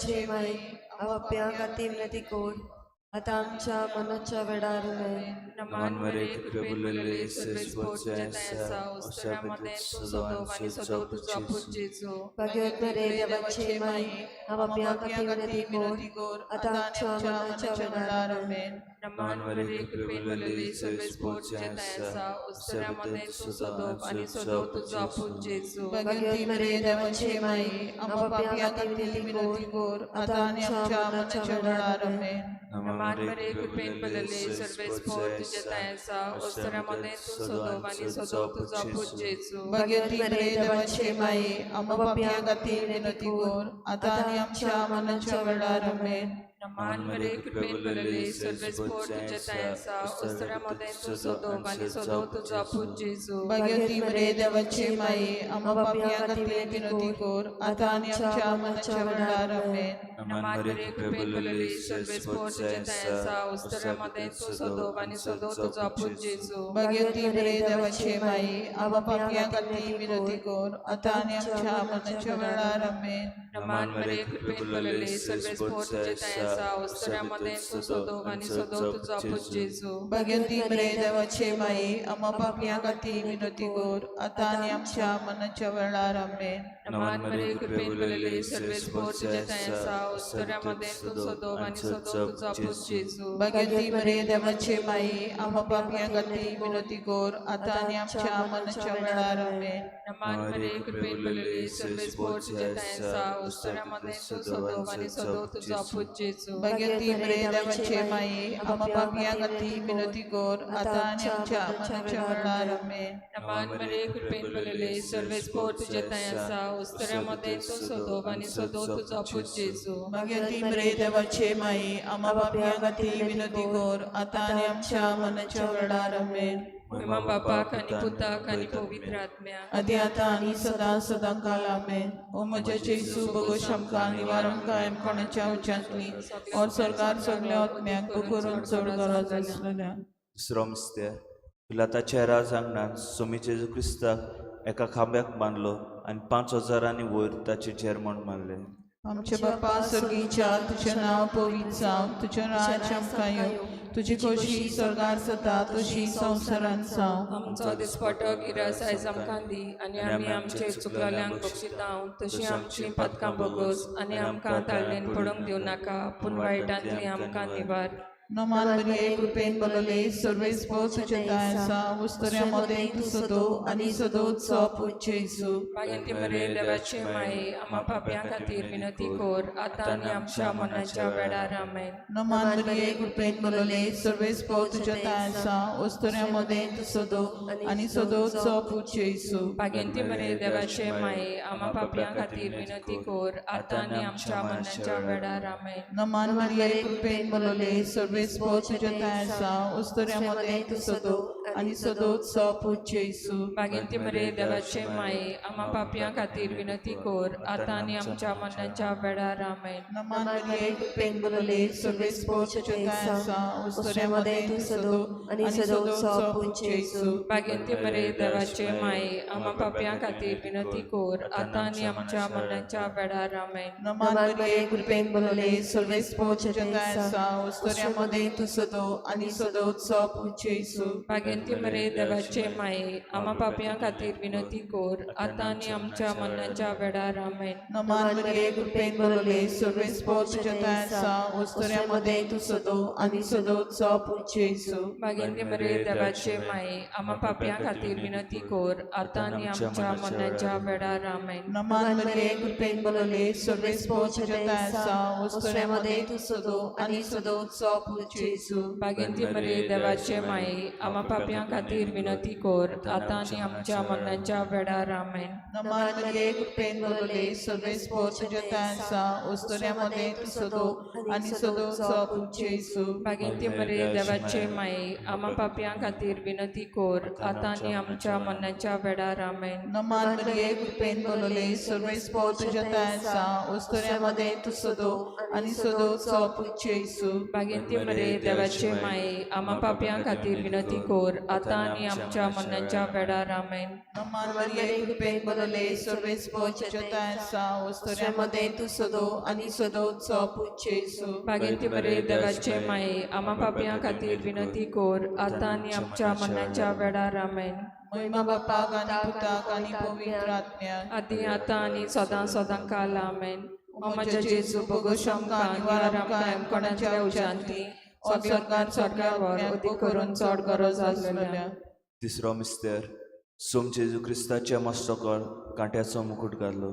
देवाचे माई आम्हा खाती विनती कोर आता आमच्या मनाच्या वेळार नमान मरे कृपेबुलले सर्वेस्पोर्चेसा ओस्तरामध्ये तू सदो आणि सदो तुझा पूजेचो भगवत मरे देवाचे माई आम्हा खाती विनती कोर आता आमच्या मनाच्या वेळार नमान मरे कृपेबुलले सर्वेस्पोर्चेसा ओस्तरामध्ये तू सदो आणि सदो तुझा पूजेचो भगवत मरे देवाचे माई आम्हा खाती विनती कोर आता आमच्या मनाच्या वेळार नमान मरे कृपेबुलले सर्वेस्पोर्चेसा ओस्तरामध्ये तू सदो आणि सदो तुझा पूजेचो भगवत मरे देवाचे माई आम्हा खाती विनती कोर आता आमच्या मनाच्या वेळार नमान मरे कृपेबुलले सर्वेस्पोर्चेसा ओस्तरामध्ये तू सदो आणि सदो तुझा पूजेचो भगवती मरे देवाचे माई आम्हा खाती विनती कोर आता आमच्या मनाच्या वेळार नमान मरे कृपेबुलले सर्वेस्पोर्चेसा ओस्तरामध्ये तू सदो आणि सदो तुझा पूजेचो भगवती मरे देवाचे माई आम्हा खाती विनती कोर आता आमच्या मनाच्या वेळार नमान मरे कृपेबुलले सर्वेस्पोर्चेसा ओस्तरामध्ये तू सदो आणि सदो तुझा पूजेचो भगवती मरे देवाचे माई आम्हा खाती विनती कोर आता आमच्या मनाच्या वेळार नमान मरे कृपेबुलले सर्वेस्पोर्चेसा ओस्तरामध्ये तू सदो आणि सदो तुझा पूजेचो भगवती मरे देवाचे माई आम्हा खाती विनती कोर आता आमच्या मनाच्या वेळार नमान मरे कृपेबुलले सर्वेस्पोर्चेसा ओस्तरामध्ये तू सदो आणि सदो तुझा पूजेचो भगवती मरे देवाचे माई आम्हा खाती विनती कोर आता आमच्या मनाच्या वेळार नमान मरे कृपेबुलले सर्वेस्पोर्चेसा ओस्तरामध्ये तू सदो आणि सदो तुझा पूजेचो भगवती मरे देवाचे माई आम्हा खाती विनती कोर आता आमच्या मनाच्या वेळार महिमा बापाक आणि पुताक आणि पवित्र आत्म्या आदि आता आणि सदा सदा काल आमेन। ओ म्हजे जेसू बगो शमका निवारण कायम कोणाच्या उच्चांतली और सरकार सगळ्या आत्म्याक करून चड गरज आसलेल्या श्रमस्ते पिलाताच्या राजांगणात स्वामी जेजू क्रिस्ताक एका खांब्याक बांधलो आणि 5000 वयर ताचे जेरमण मारले। आमचे बापा स्वर्गीच्या तुझे नाव पवित्र जावं, तुझे राज्य आमकां येवं, तुझी खोशी स्वर्गार जाता तशी संवसारांत जावं। आमचो दिसपटो गिरास आयज आमकां दी आनी आमी आमचे चुकलेल्यांक बक्षितांव, तशी आमची पदकां बगोस आनी आमकां ताळणेन पडोवंक दिवं नाका, पूण वायटांतली आमकां निवार। नमान मरिये कृपेन बलले सर्वेस तुझे दायसा उस्तऱ्यामध्ये तू सदो आणि सदोत्सव पूज्य येसू। भाग्यवती मरिये देवाचे माये आम्हा पाप्यां खातीर विनती कोर आता आनी आमच्या मरणाच्या वेळार आमेन। नमान मरिये कृपेन बलले सर्वेस तुझे दायसा उस्तऱ्यामध्ये तू सदो आणि सदोत्सव पूज्य येसू। भाग्यवती मरिये देवाचे माये आम्हा पाप्यां खातीर विनती कोर आता आनी आमच्या मरणाच्या वेळार आमेन। नमान मरिये कृपेन बलले सर्वेस तुझे दायसा उस्तऱ्यामध्ये तू सदो आणि सदोत्सव पूज्य येसू। भाग्यवती मरिये देवाचे माये आम्हा पाप्यां खातीर विनती कोर आता आनी आमच्या मरणाच्या वेळार आमेन। नमान मरिये कृपेन बलले सर्वेस तुझे दायसा उस्तऱ्यामध्ये तू सदो आणि सदोत्सव पूज्य येसू। भाग्यवती मरिये देवाचे माये आम्हा पाप्यां खातीर विनती कोर आता आनी आमच्या मरणाच्या वेळार आमेन। नमान मरिये कृपेन बलले सर्वेस तुझे दायसा उस्तऱ्यामध्ये तू सदो आणि सदोत्सव पूज्य येसू। भाग्यवती मरिये देवाचे माये आम्हा पाप्यां खातीर विनती कोर आता आनी आमच्या मरणाच्या वेळार आमेन। नमान मरिये कृपेन बलले सर्वेस तुझे दायसा उस्तऱ्यामध्ये तू सदो आणि सदोत्सव पूज्य येसू। भाग्यवती मरिये देवाचे माये आम्हा पाप्यां खातीर विनती कोर आता आनी आमच्या मरणाच्या वेळार आमेन। नमान मरिये कृपेन बलले सर्वेस तुझे दायसा उस्तऱ्यामध्ये तू सदो आणि सदोत्सव पूज्य येसू। भाग्यवती मरिये देवाचे माये आम्हा पाप्यां खातीर विनती कोर आता आनी आमच्या मरणाच्या वेळार आमेन। नमान मरिये कृपेन बलले सर्वेस तुझे दायसा उस्तऱ्यामध्ये तू सदो आणि सदोत्सव पूज्य येसू। भाग्यवती मरिये देवाचे माये आम्हा पाप्यां खातीर विनती कोर आता आनी आमच्या मरणाच्या वेळार आमेन। नमान मरिये कृपेन बलले सर्वेस तुझे दायसा उस्तऱ्यामध्ये तू सदो आणि सदोत्सव पूज्य येसू। भाग्यवती मरे देवाचे माये आम्हा पापयां खातीर विनंती कोर आता आनी आमच्या मरणाच्या वेळार आमेन. नमान मरिये कृपेन भरले सर्वेच पोचता सा वस्तुऱ्यामध्ये तू सदो आणि सदोचो पूज्य येसू. भाग्यवंती मरे देवाचे माये आम्हा पापयां खातीर विनंती कोर आता आनी आमच्या मरणाच्या वेळार आमेन. महिमा बापाक आणि पुताक आणि पवित्र आत्म्याक आदी आता आनी सदां सदां काल आमेन. ओ म्हज्या जेजू बगोश आमकां निवार आमकां कोणाच्या उजांतली स्वर्गार उदी करून चड गरज आसलेल्या. तिसरो मिस्तेर सोम जेजू क्रिस्ताच्या मस्तकावर कांट्याचो मुकुट घालो.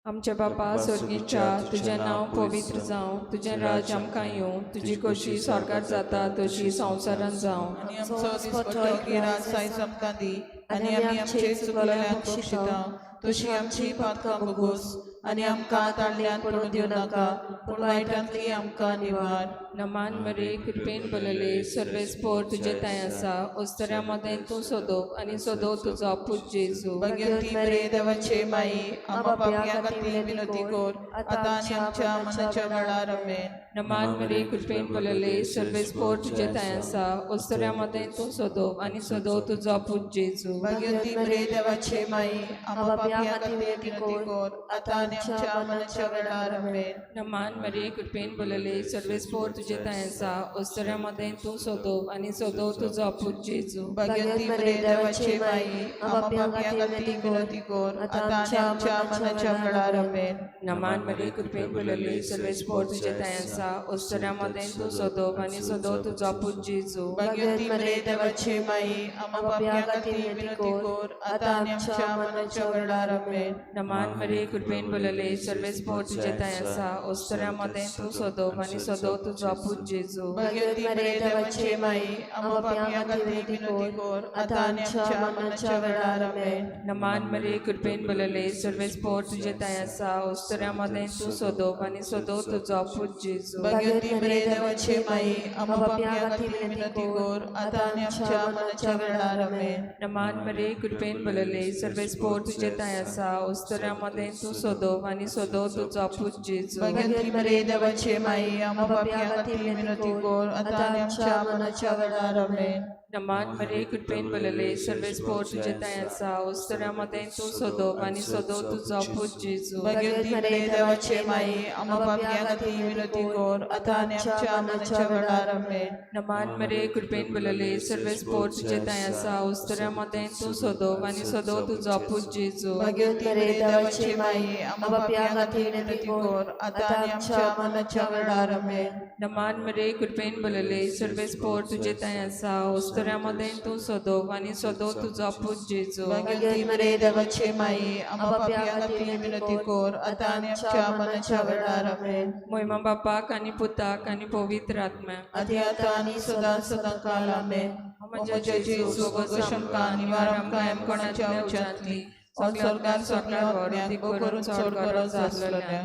आमचे बापा स्वर्गीच्या तुझें नांव पवित्र जावं, तुझें राज आमकां येवं, तुजी कशी स्वर्गार जाता तशी संवसारांत जावं. आणि आमचो दिसपट्टो गिरास आयज आमकां दी आणि आमी आमचे चुकलेल्यांक बक्षिता तशी आमची पातकां बगोस आणि आमकां ताळ्यान पडूं दिवं नाका पूण वायटांतली आमकां निवार. नमान मरे कृपेन भरलेले सर्वेस्पोर तुझे ताय आसा ओस्तऱ्या मदें तूं सोदोव आनी सोदोव तुजो पूज्य जेजू. भाग्यवंती मरे देवाचे माई आम्हा पापयां खातीर विनंती कोर आता आनी आमच्या मरणाच्या वेळार आमेन. नमान मरे कृपेन भरलेले सर्वेस्पोर तुझे ताय आसा ओस्तऱ्या मदें तूं सोदोव आनी सोदोव तुजो पूज्य जेजू. भाग्यवंती मरे देवाचे माई आम्हा पापयां खातीर विनंती कोर आता आनी आमच्या मरणाच्या वेळार आमेन. नमान मरे कृपेन भरलेले सर्वेस्पोर तुझे ताय आसा ओस्तऱ्या मदें तूं सोदोव आनी सोदोव तुजो पूज्य जेजू. भाग्यवंती मरे देवाचे माई आम्हा पापयां खातीर विनंती कोर आता आनी आमच्या मरणाच्या वेळार आमेन. नमान मरे कृपेन भरलेले सर्वेस्पोर तुझे ताय आसा ओस्तऱ्या मदें तूं सोदोव आनी सोदोव तुजो पूज्य जेजू. भाग्यवंती मरे देवाचे माई आम्हा पापयां खातीर विनंती कोर आता आनी आमच्या मरणाच्या वेळार आमेन. नमान मरे कृपेन भरलेले सर्वेस्पोर तुझे ताय आसा ओस्तऱ्या मदें तूं सोदोव आनी सोदोव तुजो पूज्य जेजू. भाग्यवंती मरे देवाचे माई आम्हा पापयां खातीर विनंती कोर आता आनी आमच्या मरणाच्या वेळार आमेन. नमान मरे कृपेन भरलेले सर्वेस्पोर तुझे ताय आसा ओस्तऱ्या मदें तूं सोदोव आनी सोदोव तुजो पूज्य जेजू. भाग्यवंती मरे देवाचे माई आम्हा पापयां खातीर विनंती कोर आता आनी आमच्या मरणाच्या वेळार आमेन. नमान मरे कृपेन भरलेले सर्वेस्पोर तुझे ताय आसा ओस्तऱ्या मदें तूं सोदोव आनी सोदोव तुजो पूज्य जेजू. भाग्यवंती मरे देवाचे माई आम्हा पापयां खातीर विनंती कोर आता आनी आमच्या मरणाच्या वेळार आमेन. नमान मरे कृपेन भरलेले सर्वेस्पोर तुझे ताय आसा ओस्तऱ्या मदें तूं सोदोव आनी सोदोव तुजो पूज्य जेजू. भाग्यवंती मरे देवाचे माई आम्हा पापयां खातीर विनंती कोर आता आनी आमच्या मरणाच्या वेळार आमेन. नमान मरे कृपेन भरलेले सर्वेस्पोर तुझे ताय आसा ओस्तऱ्या मदें तूं सोदोव आनी सोदोव तुजो पूज्य जेजू. भाग्यवंती मरे देवाचे माई आम्हा पापयां खातीर विनंती कोर आता आनी आमच्या मरणाच्या वेळार आमेन. नमान मरे कृपेन भरलेले सर्वेस्पोर तुझे ताय आसा ओस्तऱ्या मदें तूं सोदोव आनी सोदोव तुजो पूज्य जेजू. भाग्यवंती मरे देवाचे माई आम्हा पापयां खातीर विनंती कोर आता आनी आमच्या मरणाच्या वेळार आमेन. महिमा बापाक आनी पुताक आनी पवित्र आत्म्याक आदी आता आनी सदां सदां काल आमेन. म्हज्या जेजू बगोश आमकां निवार आमकां कोणाच्या उच्चांतली स्वर्गार सगळ्या करून चड गरज आसलेल्या.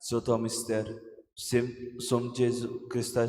चवथो मिस्तेर सोम जेजू क्रिस्त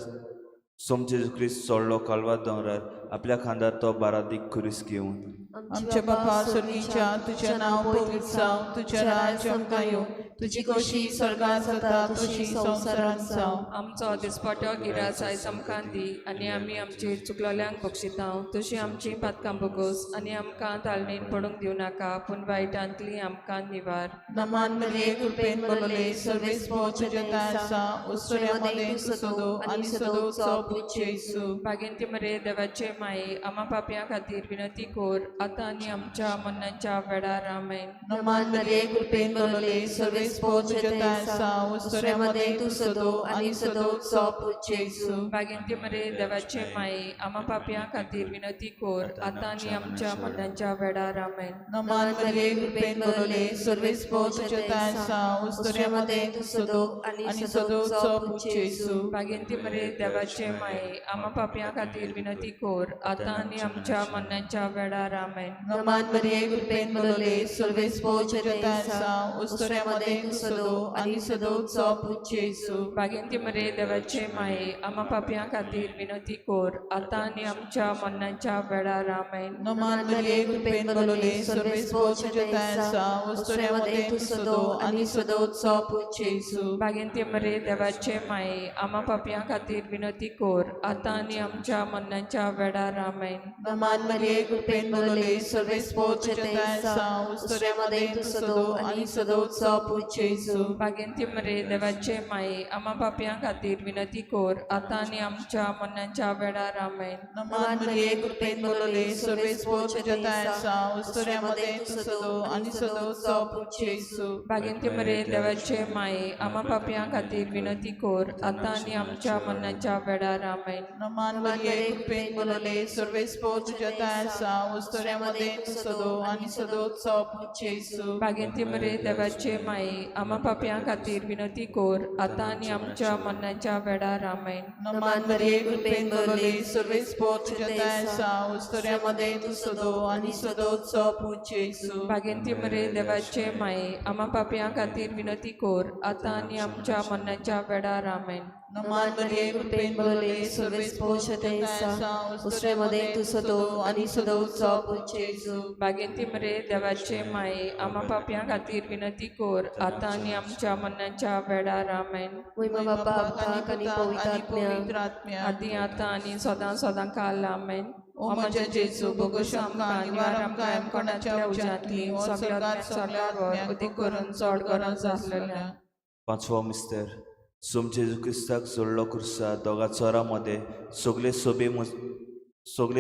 सोडलो कालवा दोंगरार आपल्या खांदार तो बारादीक खुरीस घेवन. आमचे बापा स्वर्गीच्या तुझें नांव पवित्र जावं, तुझें राज आमकां येवं, तुजी कशी स्वर्गार जाता तशी संवसारांत जावं. आमचो दिसपट्टो गिरास आयज आमकां दी आनी आमी आमचेर चुकलोल्यांक बक्षिता तशी आमची पातकां बगोस आनी आमकां ताळणेन पडूंक दिवं नाका पूण वायटांतली आमकां निवार. नमान मरे कृपेन भरले सर्वेस तुझें ताय आसा ओस्तऱ्यामध्ये तूं सोदो आनी सोदोवचो पूज्य येसू. भाग्यवंती मरे देवाचे माये आम्हा पापयां खातीर विनंती कोर आता आनी आमच्या मरणाच्या वेळार आमेन. नमान मरे कृपेन भरले सर्वेस तुझें ताय आसा ओस्तऱ्यामध्ये तूं सोदो आनी सोदोवचो पूज्य येसू. भाग्यवंती मरे देवाचे माये आम्हा पापयां खातीर विनंती कोर आता आनी आमच्या मरणाच्या वेळार आमेन. नमान मरे कृपेन भरले सर्वेस तुझें ताय आसा ओस्तऱ्यामध्ये तूं सोदो आनी सोदोवचो पूज्य येसू. भाग्यवंती मरे देवाचे माये आम्हा पापयां खातीर विनंती कोर आता आनी आमच्या मरणाच्या वेळार आमेन. नमान मरे कृपेन भरले सर्वेस तुझें ताय आसा ओस्तऱ्यामध्ये तूं सदो आनी सदोचो पुज्य येसू भाग्यवंती मरे देवाचे माये आम्हा पापयां खातीर विनंती कोर आता आनी आमच्या मरणाच्या वेळार आमेन. नमान मरिये कृपेन बलोले सर्वेस्पोर तुझे तायसा वस्तुऱ्यामध्ये तू सदो आनी सदोचो पुज्य येसू भाग्यवंती मरे देवाचे माये आम्हा पापयां खातीर विनंती कोर आता आनी आमच्या मरणाच्या वेळार आमेन. नमान मरिये कृपेन बलोले सर्वेस्पोर तुझे तायसा वस्तुऱ्यामध्ये तू सदो आनी सदोचो पुज्य येसू भाग्यवंती मरे देवाचे माये आम्हा पापयां खातीर विनंती कोर आता आनी आमच्या मरणाच्या वेळार आमेन. नमान मरिये कृपेन बलोले सर्वेस्पोर तुझे तायसा वस्तुऱ्यामध्ये तू सदो आनी सदोचो पुज्य येसू भाग्यवंती मरे देवाचे माये आम्हा पापयां खातीर विनंती कोर आता आनी आमच्या मरणाच्या वेळार आमेन. नमान मरिये कृपेन बलोले सर्वेस्पोर तुझे तायसा वस्तुऱ्यामध्ये तू सदो आनी सदोचो पुज्य येसू भाग्यवंती मरे देवाचे माये आम्हा पापयां खातीर विनंती कोर आता आनी आमच्या मरणाच्या वेळार आमेन. नमान मरिये कृपेन बलोले सर्वेस्पोर तुझे तायसा वस्तुऱ्यामध्ये तू सदो आनी सदोचो पुज्य येसू भाग्यवंती मरे देवाचे माये आम्हा पापयां खातीर विनंती कोर आता आनी आमच्या मरणाच्या वेळार आमेन. नमान मरिये कृपेन बलोले सर्वेस्पोर तुझे तायसा वस्तुऱ्यामध्ये तू सदो आनी सदोचो पुज्य येसू भाग्यवंती मरे देवाचे माये आम्हा पापयां खातीर विनंती कोर आता आनी आमच्या मरणाच्या वेळार आमेन. महिमा बापा आनी पवित्र आत्म्या आदी आता आनी सदां सदां काल आमेन. ओ म्हज्या जेजू बोगोश आमकां निवार आमकां कोणाच्या उज्यांतली ओ सगळ्यात सगळ्यात उदीक करून चड गरज आसलेल्या. पांचवो मिस्तेर सोम जेजू क्रिस्ताक जोडलो खुर्सा दोगा चोरां मदें सगळे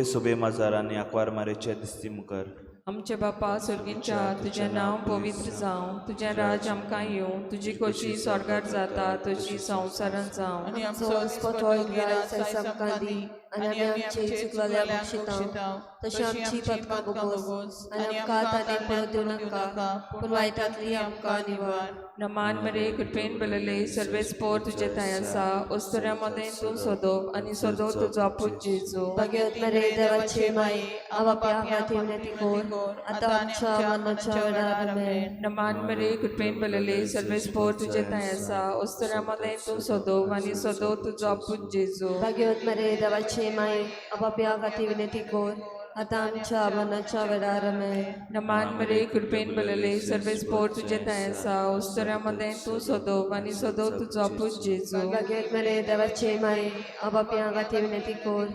सोबे माजार आनी आंकवार मारेचे दिसती मुखार. आमचे बापा सुर्गीच्या तुझें नांव पवित्र जावं तुझें राज आमकां येवं तुजी खोशी स्वर्गार जाता तुजी संवसारांत जावं आनी आमचो वचपतो गिरास आयज आमकां दी आनी आमचे चुकलेल्या बक्षितांव तशी आमची पातकां बोगोस आनी आमकां ताने पळत दिवं नाका पूण वायटांतली आमकां निवार. नमान मरे कृपेन बलले सर्वेस्पोर तुझे थंय आसा ओस्तऱ्या मदें तूं सोदोव आनी सोदोव तुजो आपूच जेजू. भगवत मरे देवाचे माये आवा पापयां विनंती कोर आतां आमच्या मरणाच्या वेळार आमेन. नमान मरे कृपेन बलले सर्वेस्पोर तुझे थंय आसा ओस्तऱ्या मदें तूं सोदोव आनी सोदोव तुजो आपूच जेजू. भगवत मरे देवाचे माये आवा पापयां विनंती कोर आतां आमच्या मरणाच्या वेळार आमेन. नमान मरे कृपेन बलले सर्वेस्पोर तुझे थंय आसा ओस्तऱ्या मदें तूं सोदोव आनी सोदोव तुजो आपूच जेजू. भगवत मरे देवाचे माये आवा पापयां विनंती कोर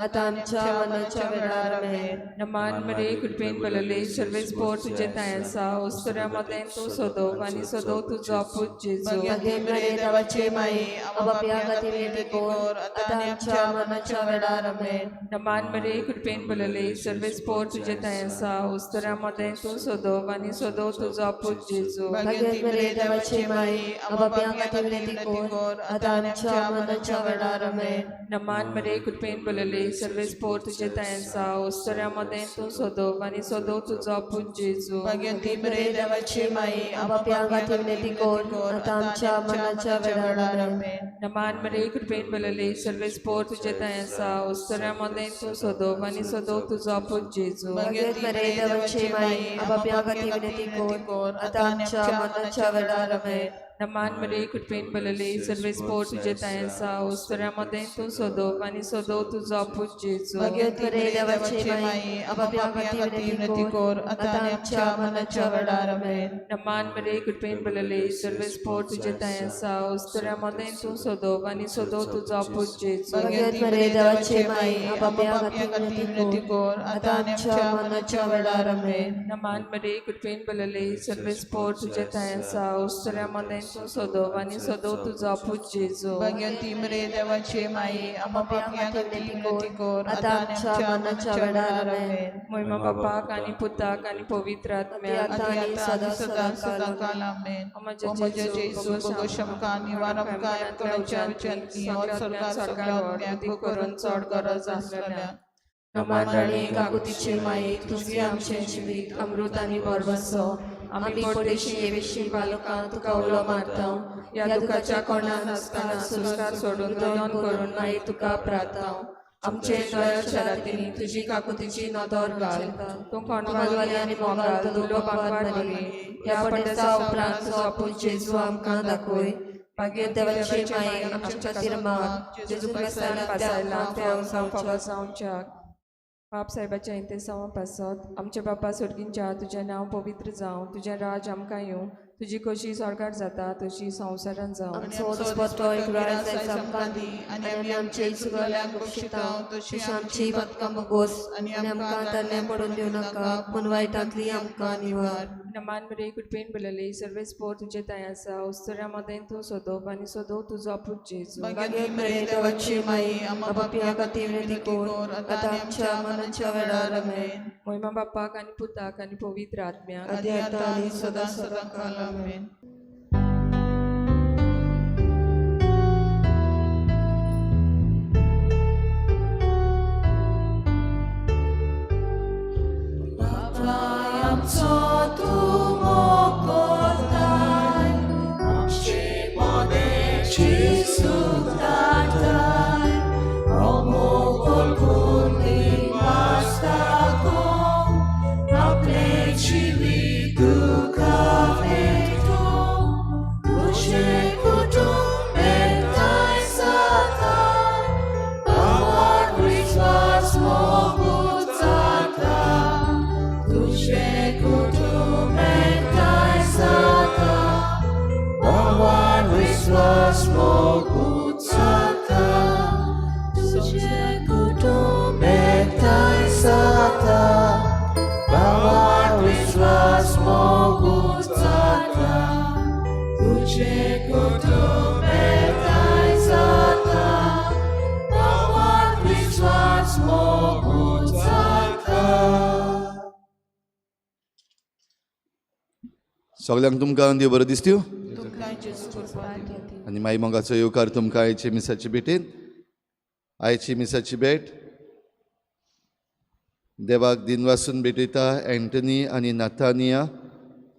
आतां आमच्या मरणाच्या वेळार आमेन. नमान मरे कृपेन बलले सर्वेस्पोर तुझे थंय आसा ओस्तऱ्या मदें तूं सोदोव आनी सोदोव तुजो आपूच जेजू. भगवत मरे देवाचे माये आवा पापयां विनंती कोर आतां आमच्या मरणाच्या वेळार आमेन. नमान मरे कृपेन बलले सर्वेस्पोर तुझे थंय आसा ओस्तऱ्या मदें तूं सोदोव आनी सोदोव तुजो आपूच जेजू. भगवत मरे देवाचे माये आवा पापयां विनंती कोर आतां आमच्या मरणाच्या वेळार आमेन. नमान मरे कृपेन बलले सर्वेस्पोर तुझे थंय आसा ओस्तऱ्या मदें तूं सोदोव आनी सोदोव तुजो आपूच जेजू. भगवती मरे देवाचे माये आवा पापयां विनंती कोर आतां आमच्या मरणाच्या वेळार आमेन. नमान मरे कृपेन बलले सर्वेस्पोर तुझे थंय आसा ओस्तऱ्या मदें तूं सोदोव आनी सोदोव तुजो आपूच जेजू. भगवत मरे देवाचे माये आवा पापयां विनंती कोर आतां आमच्या मरणाच्या वेळार आमेन. नमान मरे कृपेन बलले सर्वेस्पोर तुझे थंय आसा ओस्तऱ्या मदें तूं सोदोव आनी सोदोव तुजो आपूच जेजू. भगवत मरे देवाचे माये आवा पापयां विनंती कोर आतां आमच्या मरणाच्या वेळार आमेन. नमान मरे कृपेन बलले सर्वेस्पोर तुझे थंय आसा ओस्तऱ्या मदें तूं सोदोव आनी सोदोव तुजो आपूच जेजू. भगवत मरे देवाचे माये आवा पापयां विनंती कोर आतां आमच्या मरणाच्या वेळार आमेन. नमान मरे कृपेन बलले सर्वेस्पोर तुझे थंय आसा ओस्तऱ्या मदें तूं सोदोव आनी सोदोव तुजो आपूच जेजू. भगवती मरे देवाचे माये आवा पापयां विनंती कोर आतां आमच्या मरणाच्या वेळार आमेन. महिमा बापाक आनी पुताक आनी पवित्र आत्म्याक आतां आनी सदां काल आमेन. ओ म्हज्या जेजू बोगोश आमकां निवार आमकां कोणाच्या उज्यांतली ओ सगळ्यात करून चड गरज आसलेल्या. नमान राणी काकुतीचे माये तुझे आमचे जिवीत अमृत आनी बरबसो आमी परदेशी येवेशी बालकां तुका उलो मारता ह्या दुखाच्या कोणान आसतना सुस्कार सोडून दोन करून माये तुका प्रार्थाव. आमचे दया शरातीनी तुजी काकुतीची नदर घाल तूं कोणवाली आनी मोगाल दुलो बांगवाड मरे ह्या पडसा उपरांत तुजो आपूच जेजू आमकां दाखय मागीर देवाची माये आमच्या खातीर माग जेजू क्रिस्तान पासायला ते आमकां फावो जावच्याक बाप साहेबाच्या इंतेसांव पासत आमचे बापा सुर्गींच्या तुजें नांव पवित्र जावं तुजें राज आमकां येवं तुजी कशी स्वर्गार जाता तशी संवसारान जावं आमचो दिसपट्टो एक रात आयज आमकां दी आनी आमी आमचे इश्टगणांक बक्षितांव तशी आमची पदकां बगोस आनी आमकां तल्लें पडून दिवं नाका पूण वायटांतली आमकां निवार नमान बरे कुटपेन बलले सर्वेस पोर तुजे ताय आसा उस्तोऱ्या मदें तूं सोदोप आनी सोदोव तुजो आपूच जेजू मागीर मेरे देवाची माई आमकां पापियां खातीर विनती कोर आतां आमच्या मरणाच्या वेळार आमेन महिमा बापाक आनी पुताक आनी पवित्र आत्म्याक आदी आतां आनी सदां सदां आमेन सगळ्यांक तुमकां देव बरो दीस दिवं तुमकां जेजू कृपा आनी माई मोगाचो येवकार तुमकां आयचे मिसाची भेटेन आयची मिसाची भेट देवाक दिनवासून भेटयता एंटनी आनी नाथानिया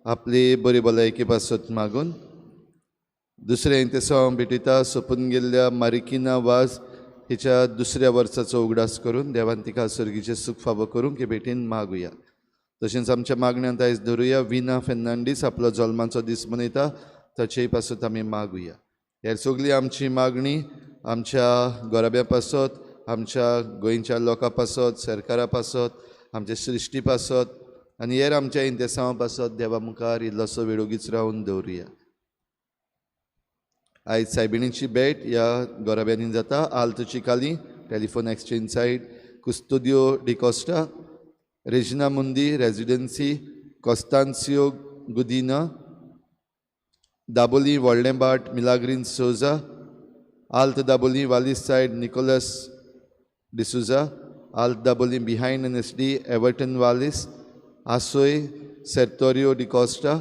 आपली बरी भलायकी पासत मागून दुसरे इंतेसांव भेटयता सोपून गेल्ल्या मारिकिना वाज हिच्या दुसऱ्या वर्साचो उगडास करून देवान तिका सर्गीचे सुख फावो करूंक हे भेटेन मागुया तशेंच आमच्या मागण्यांत आयज धरुया विना फेर्नांडीस आपलो जल्माचो दीस मनयता ताचेय पासत आमी मागुया हेर सगळी आमची मागणी आमच्या गोराब्या पासत आमच्या गोंयच्या लोकां पासत सरकारा पासत आमच्या सृश्टी पासत आनी हेर आमच्या इंतेसांवा पासत देवा मुखार इल्लोसो वेळोगीच रावन दवरुया आयज सायबिणीची भेट ह्या गोराब्यांनी जाता आल्तोची काली telephone exchange side Custodio D'Costa Regina Mundi Residency Constancio गुदिना दाबोली व्हडलेंबाट मिलाग्रीन सोजा आल्त दाबोली वालीस सायड निकोलस डिसुजा आल्त दाबोली बिहायंड एनएसडी एवर्टन वालीस आसोय सेर्तोरियो डिकोस्टा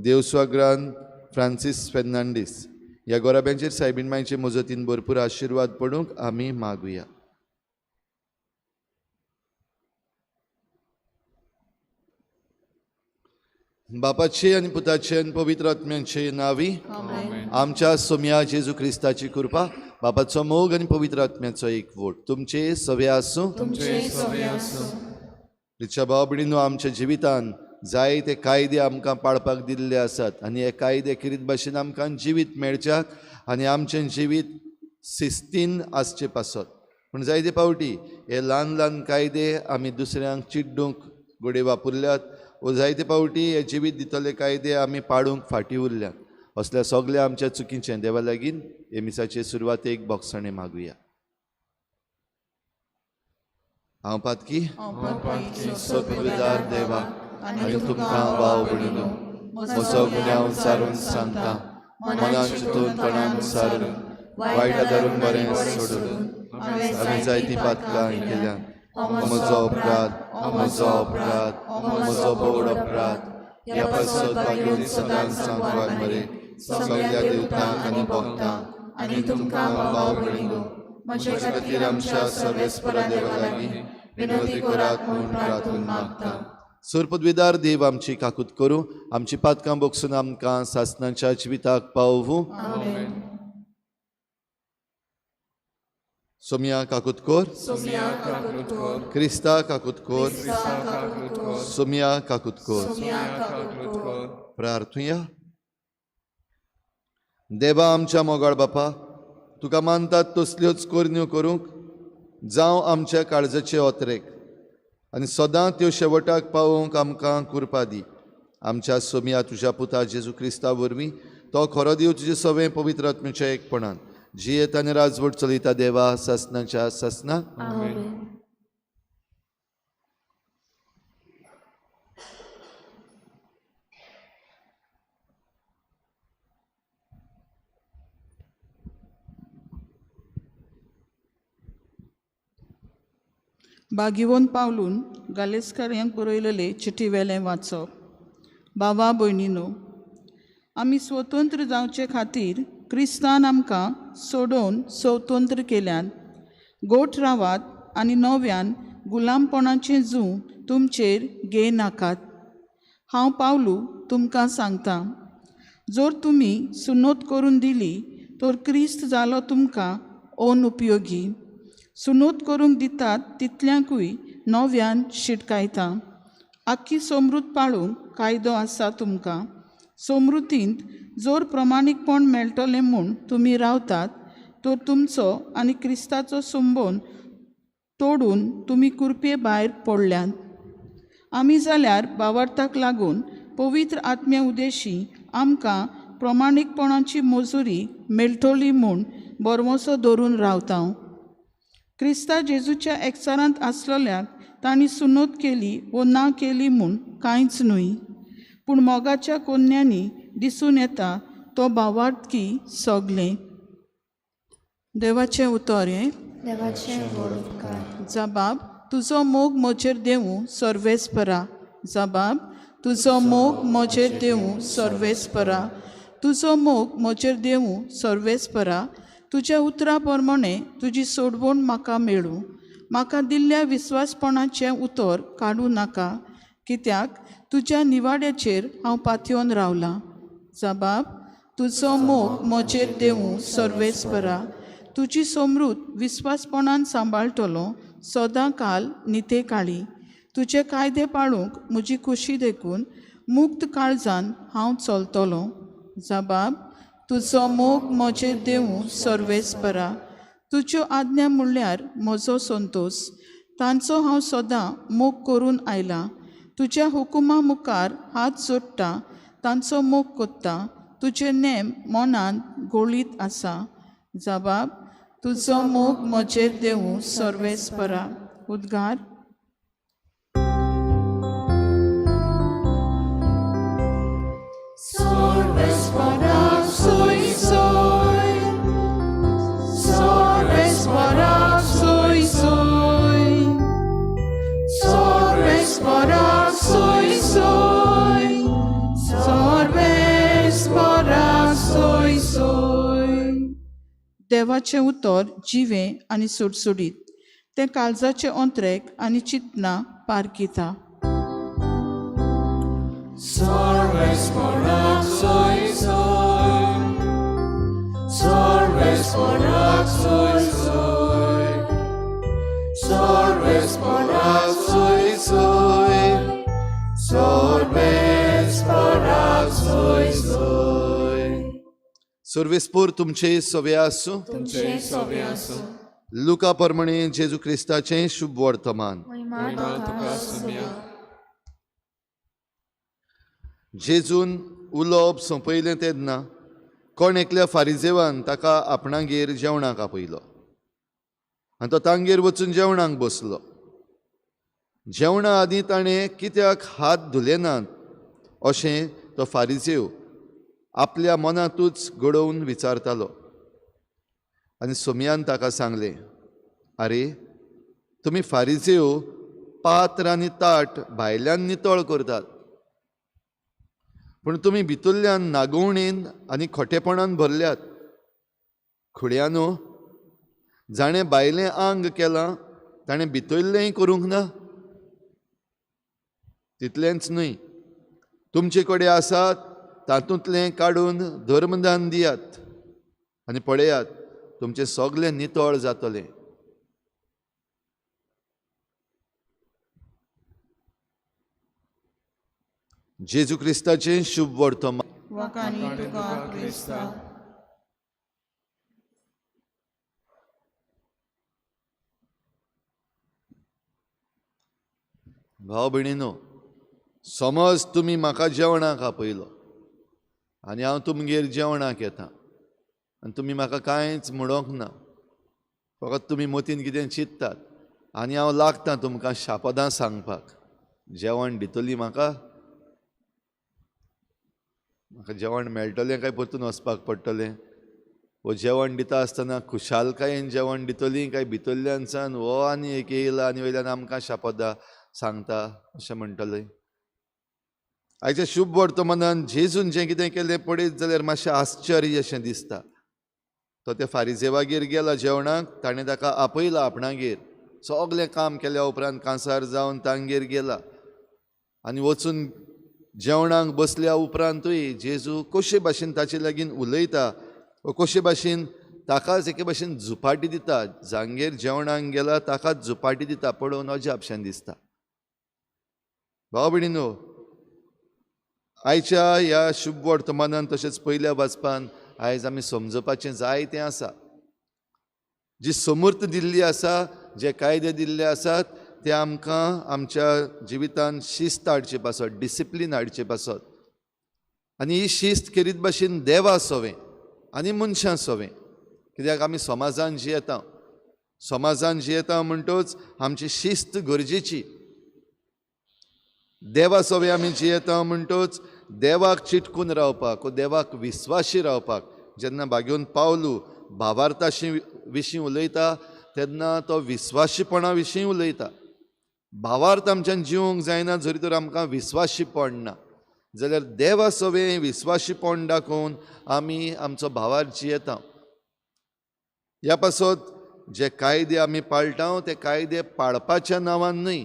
देवस्वाग्रान फ्रांसीस फेर्नांडीस ह्या गोराब्यांचेर सायबीण मांयचे मजतीन भरपूर आशिर्वाद पडूंक आमी मागुया बापाचे आनी पुताचे आनी पवित्र आत्म्याचे नावी आमच्या सोम्या जेजू क्रिस्ताची कृपा बापाचो मोग आनी पवित्र आत्म्याचो एक वोट तुमचे सवे आसूं रिचा भाव भयणीनो आमच्या जिवितान जायते कायदे आमकां पाळपाक दिल्ले आसात आनी हे कायदे किरीत भाशेन आमकां जिवीत मेळच्याक आनी आमचें जिवीत शिस्तीन आसचें पासत पूण जायते फावटी हे ल्हान ल्हान कायदे आमी दुसऱ्यांक चिड्डूंक घोडे वापरल्यात व जायते फावटी हे जिवीत दितले कायदे आमी पाळूंक फाटीं उरल्यात असल्या सगळ्या आमच्या चुकीचें देवा लागीं हे मिसाचे सुरवातेक बोगसणे मागुया हांव पातकी सगळेदार देवा आनी तुमकां भाव भयणीनो म्हजो गुन्यांव सारून सांगता मनान चिंतून पणान सारून वायटा धरून बरें सोडून हांवें जायतीं पातकां केल्यात म्हजो अपराध म्हजो बोड अपराध ह्या पासत मागीर सदांच सांगवाक बरें सगळ्या देवतांक आनी भक्तांक आनी तुमकां भाव भयणीनो म्हजे खातीर आमच्या सर्वेस्परा देवा लागीं विनंती करात म्हूण प्रार्थून मागता सुरपदवीदार देव आमची काकूत करूं आमची पातकां बोगसून आमकां सासणाच्या जिविताक पावूं सोमिया काकुतकोर सोमिया काकुतकोर क्रिस्ता काकुतकोर सोमिया काकुतकोर सोमिया काकुतकोर प्रार्थुया. देवा आमच्या मोगाळ बापा, तुका मानतात तसल्योच कोरण्यो करूंक जावं आमच्या काळजाचे ओतरेक आनी सदां त्यो शेवटाक पावोवंक आमकां कृपा दी. आमच्या सोमिया तुज्या पुता जेजू क्रिस्ता वरवीं तो खरो देव तुजे सवें पवित्र आत्म्याच्या एकपणान जियेत आनी राजवट चलयता देवा ससनाच्या ससना. आमेन. बागिवोन पावलून गालेस्कार्यांक बरयलेले चिठी वेलें वाचप. बाबा भयणीनो, आमी स्वतंत्र जावचे खातीर क्रिस्तान आमकां सोडून स्वतंत्र केल्यान. गोठ रावात आनी नव्यान गुलामपणाचें जूं तुमचेर घे नाकात. हांव पावलू तुमकां सांगतां, जर तुमी सुनोत करून दिली तर क्रिस्त जालो तुमकां अनउपयोगी. सुनोत करूंक दितात तितल्यांकूय नव्यान शिटकायता. आख्खी समृद्ध पाळूंक कायदो आसा तुमकां. समृद्धींत जर प्रमाणीकपण मेळटलें म्हूण तुमी रावतात तर तुमचो आनी क्रिस्ताचो संबंद तोडून तुमी कुरपे भायर पडल्यात. आमी जाल्यार भावार्थाक लागून पवित्र आत्म्या उदेशी आमकां प्रमाणीकपणाची मजुरी मेळटली म्हूण बरमोसो धरून रावता. क्रिस्ता जेजूच्या एकचारांत आसलेल्याक तांणी सुनोत केली वो ना केली म्हूण कांयच न्हय, पूण मोगाच्या कोन्यांनी दिसून येता तो भावार्थकी सगलें. देवाचें उतर हें. देवाचें व्हड उपकार. जबाब, तुजो मोग म्हजेर देवूं सर्वेस्परा. जबाब, तुजो मोग म्हजेर देवूं सर्वेस्परा. तुजो मोग म्हजेर देवूं सर्वेस्परा. तुज्या उतरा प्रमाणे तुजी सोडवण म्हाका मेळूं. म्हाका दिल्ल्या विस्वासपणाचें उतर काडूं नाका, कित्याक तुज्या निवाड्याचेर हांव पातयेवन रावलां. जबाब, तुजो मोग म्हजेर देवूं सर्वेस्परा. तुजी समृद्ध विस्वासपणान सांबाळटलो सदां काल निते काळी. तुजे कायदे पाळूंक म्हजी खुशी देखून मुक्त काळजान हांव चलतलों. जबाब, तुजो मोग म्हजेर देवूं सर्वेस्परा. तुज्यो आज्ञा म्हणल्यार म्हजो संतोष. तांचो हांव सदां मोग करून आयलां. तुज्या हुकुमा मुखार हात जोडटा, तांचो मोग कोत्ता. तुजे नेम मनांत गोळीत आसा. जबाब, तुजो मोग म्हजेर देवूं सर्वेस्परा. उद्गार. Sorvespara soy soy, Sorvespara soy soy, Sorvespara soy soy, Sorvespara soy soy. देवाचें उतर जिवें आनी सुटसुडीत. तें काळजाचे अंतरेक आनी चिंतना पारकिता. Sorvespara soy soy, Sorvespara soy soy, Sorvespara soy soy, Sorvespara soy soy. सर्वेस्पोर तुमचे सवे आसूं. तुमचे सवे आसूं. लुका प्रमाणे जेजू क्रिस्ताचें शुभ वर्तमान. महिमा तुका सोमिया. जेजून उलोवप सोंपयलें तेन्ना कोण एकल्या फारिजेवान ताका आपणागेर जेवणाक आपयलो आनी तो तांगेर वचून जेवणाक बसलो. जेवणा आदीं ताणें कित्याक हात धुले नात अशें तो फारिजेव आपल्या मनांतूच घडोवन विचारतालो. आनी सोमियान ताका सांगलें, आरे, तुमी फारिजेव पात्र आनी ताट भायल्यान नितळ करतात, पूण तुमी भितरल्यान नागवणेन आनी खोटेपणान भरल्यात. खुड्यानो, जाणें भायलें आंग केलां ताणें भितरलेंय करूंक ना. तितलेंच न्हय, तुमचे कडेन आसात तातूंतलें काडून धर्मदान दियात आनी पळयात तुमचें सगलें नितळ जातलें. जेजू क्रिस्ताचें शुभ वर्तमान वकानी तुका क्रिस्ता. भाव भयणीनो, समज तुमी म्हाका जेवणाक आपयलो आनी हांव तुमगेर जेवणाक येता आनी तुमी म्हाका कांयच म्हणोंक ना, फकत तुमी मतीन कितें चिंत्तात आनी हांव लागतां तुमकां शापदां सांगपाक. जेवण दितली म्हाका जेवण मेळटलें काय परतून वचपाक पडटलें? वो जेवण दिता आसतना खुशालकायेन जेवण दितली काय भितरल्यांच्यान हो आनी एक येयला आनी वयल्यान आमकां शापदां सांगता अशें म्हणटलें? आयच्या शुभ वर्तमानान जेजून जें कितें केलें पळयत जाल्यार मातशें आश्चर्य अशें दिसता. तो त्या फारिजेवागेर गेला जेवणाक, ताणें ताका आपयला आपणागेर. सगलें काम केल्या उपरांत कांसार जावन तांगेर गेला आनी वचून जेवणाक बसल्या उपरांतूय जेजू कशे भाशेन ताचे लागीं उलयता वा कशे भाशेन ताकाच एके भाशेन झुपाटी दिता. जांगेर जेवणाक गेला ताकाच झुपाटी दिता पळोवन अजापशें दिसता. भाव भयणीनो, आयच्या ह्या शुभ वर्तमानान तशेंच पयल्या वाचपान आयज आमी समजपाचें जाय तें आसा. जी समर्थ दिल्ली आसा, जे कायदे दिल्ले आसात ते आमकां आमच्या जिवितान शिस्त हाडची पासत, डिसिप्लीन हाडची पासत. आनी ही शिस्त करीत भाशेन देवा सोवें आनी मनशां सोवें. कित्याक आमी समाजान जियेता, समाजान जियेता म्हणटच आमची शिस्त गरजेची. देवा सोवें आमी जियेता म्हणटच देवाक चिटकून रावपाक, देवाक विस्वाशी रावपाक. जेन्ना बागेवन पावलू भावार्था विशीं उलयता तेन्ना तो विस्वाशीपणा विशीं उलयता. भावार्थ आमच्यान जिवंक जायना जरी तर आमकां विस्वाशीपण ना, जाल्यार देवा सोवें विस्वाशीपण दाखोवन आमी आमचो भावार जियेता. ह्या पासत जे कायदे आमी पाळटा ते कायदे पाळपाच्या नांवान न्हय,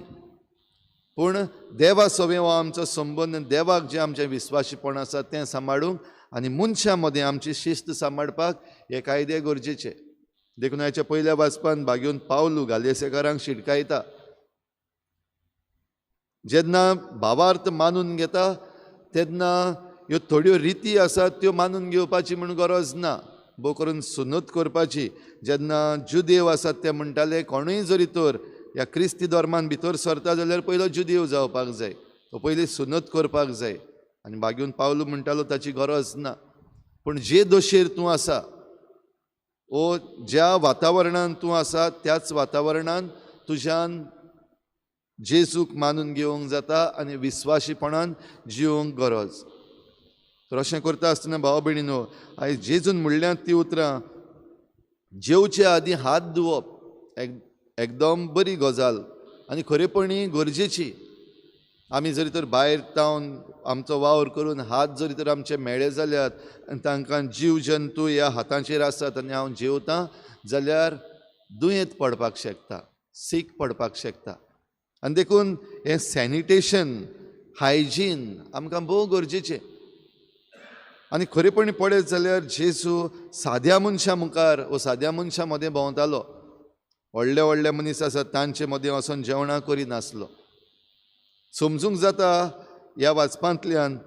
पूण देवा सोवें हो आमचो संबंद, देवाक जें आमचें विस्वाशीपण आसा तें सांबाळूंक आनी मनशां मदें आमची शिस्त सांबाळपाक हे कायदे गरजेचे. देखून हाच्या पयल्या वाचपान बागेवन पावलू गालियेसेकारांक शिटकायता. जेन्ना भावार्थ मानून घेता तेन्ना ह्यो थोड्यो रिती आसात त्यो मानून घेवपाची म्हूण गरज ना, बो करून सुनत करपाची. जेन्ना जुदेव आसात ते म्हणटाले कोणूय जरी तर ह्या क्रिस्ती धर्मान भितर सरता जाल्यार पयलो जुदेव जावपाक जाय, तो पयली सुनत करपाक जाय. आनी बागेवन पावलू म्हणटालो ताची गरज ना. पूण जे दोशेर तूं आसा ओ ज्या वातावरणान तूं आसा त्याच वातावरणान तुज्यान जेजूक मानून घेवंक जाता आनी विस्वाशीपणान जिवंक गरज. तर अशें करता आसतना भाव भयणीनो, आयज जेजून म्हणल्यात ती उतरां जेवचे आदीं हात धुवप एकदम बरी गजाल आनी खरेपणी गरजेची. आमी जरी तर भायर तावन आमचो वावर करून हात जरी तर आमचे मेळे जाल्यात आनी तांकां जीव जंतू ह्या हातांचेर आसात आनी हांव जेवतां जाल्यार दुयेंत पडपाक शकता, सीक पडपाक शकता. आनी देखून हें सॅनिटेशन, हायजीन आमकां भोव गरजेचें. आनी खरेपणी पळयत जाल्यार जेजू साद्या मनशां मुखार वो साद्या मनशां मदें भोंवतालो. व्हडले व्हडले मनीस आसात तांचे मदें वचोन जेवणां करिनासलो. समजूंक जाता ह्या वाचपांतल्यान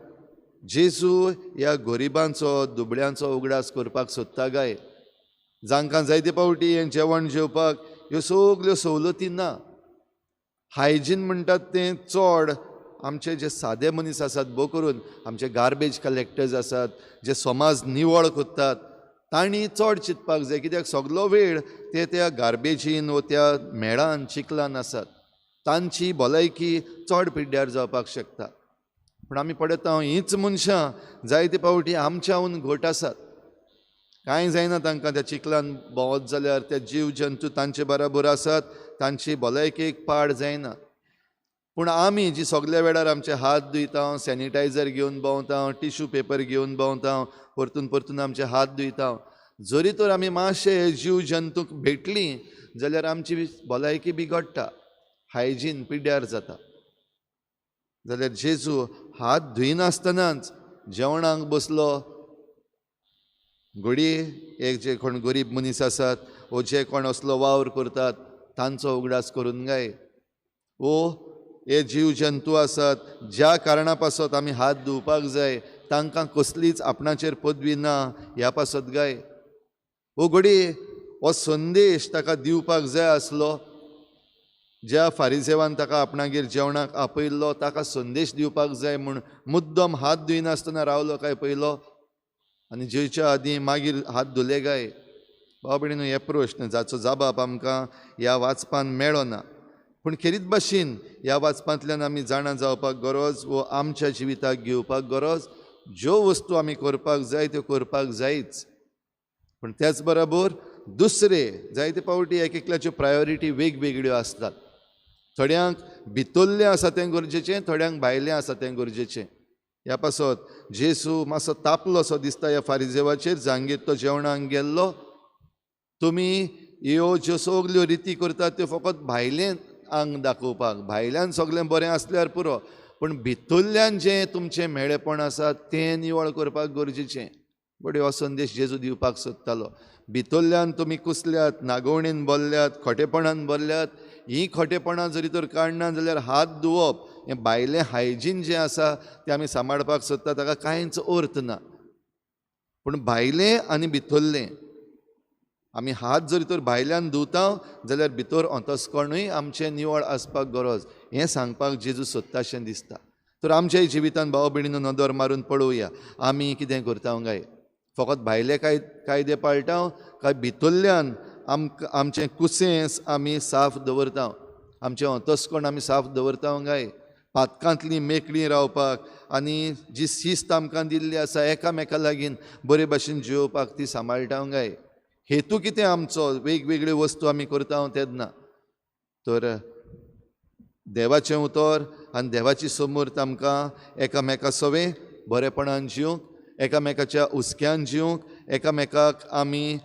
जेजू ह्या गरिबांचो दुबळ्यांचो उगडास करपाक सोदता काय. जांकां जायते फावटी हें जेवण जेवपाक ह्यो सगल्यो सवलती ना. हायजीन म्हणटात तें चड आमचे जे सादे मनीस आसात, भोव करून आमचे गार्बेज कलेक्टर्स आसात, जे समाज निवळ कोत्तात, तांणी चड चिंतपाक जाय. कित्याक सगलो वेळ ते त्या गार्बेजीन व त्या मेळान चिखलान आसात. तांची भलायकी चड पिड्ड्यार जावपाक शकता. पूण आमी पळयता हींच मनशां जायते फावटी आमच्याहून घट आसात. कांय जायना तांकां त्या चिखलान भोंवत जाल्यार ते जीव जंतू तांचे बराबर आसात, तांची भलायकेक पाड जायना. पूण आमी जी सगल्या वेळार आमचे हात धुयता, सॅनिटायझर घेवन भोंवता, टिश्यू पेपर घेवन भोंवता, परतून परतून आमचे हात धुयता, जरी तर आमी मातशे जीव जंतूक भेटलीं जाल्यार आमची भलायकी बिगडटा, हायजीन पिड्ड्यार जाता. जाल्यार जेजू हात धुयनासतनाच जेवणाक बसलो. घडये एक जे कोण गरीब मनीस आसात वो जे कोण असलो वावर करतात तांचो उगडास करून गाय. वो हे जीव जंतू आसात ज्या कारणा पासत आमी हात धुवपाक जाय तांकां कसलीच आपणाचेर पदवी ना ह्या पासत गाय हो घडी हो संदेश ताका दिवपाक जाय आसलो ज्या फारिसेवान ताका आपणागेर जेवणाक आपयल्लो ताका संदेश दिवपाक जाय म्हूण मुद्दम हात धुयनासतना रावलो काय पयलो आनी जेवच्या आदीं मागीर हात धुले गाय भाव भयणीनो हे प्रश्न जाचो जबाब आमकां ह्या वाचपान मेळो ना पूण खेरीत भाशेन ह्या वाचपांतल्यान आमी जाणा जावपाक गरज वो आमच्या जिविताक घेवपाक गरज ज्यो वस्तू आमी करपाक जाय त्यो करपाक जायच पूण त्याच बरोबर दुसरे जायते पावटी एक एकल्याच्यो प्रायोरिटी वेगवेगळ्यो आसतात थोड्यांक भितरलें आसा तें गरजेचें थोड्यांक भायलें आसा तें गरजेचें ह्या पासत जेसू मातसो तापलो सो दिसता ह्या फारिजेवाचेर जांगेर तो जेवणाक गेल्लो तुमी ह्यो ज्यो सगल्यो रिती करतात त्यो फकत भायलें आंग दाखोवपाक भायल्यान सगळें बरें आसल्यार पुरो पूण भितरल्यान जें तुमचें मेळेपण आसा तें निवळ करपाक गरजेचें बडे हो संदेश जेजू दिवपाक सोदतालो भितरल्यान तुमी कुसल्यात नागवणेन बोल्ल्यात खोटेपणान बोल्ल्यात ही खोटेपणां जरी तर काडना जाल्यार हात धुवप हें भायलें हायजीन जें आसा तें आमी सांबाळपाक सोदता ताका कांयच अर्थ ना पूण भायलें आनी भितरलें आमी हात जरी तर भायल्यान धुवता जाल्यार भितर अंतस्करणूय आमचें निवळ आसपाक गरज हें सांगपाक जेजू सोदताशें दिसता तर आमच्याय जिवितान भाव भयणीनो नदर मारून पळोवया आमी कितें करता काय फकत भायले कायदे पाळटा काय भितरल्यान आमचें कुसेंस आमी साफ दवरता आमचें अंतस्करण आमी साफ दवरता काय पातकांतली मेकळीं रावपाक आनी जी शिस्त आमकां दिल्ली आसा एकामेका लागीं बरे भाशेन जिवपाक ती सांबाळटा काय हेतू कितें आमचो वेगवेगळ्यो वस्तू आमी करता तेन्ना तर देवाचें उतर आनी देवाची समूर्त आमकां एकामेका सवे बरेपणान जिवंक एकामेकाच्या हुस्क्यान जिवंक एकामेकाक आमी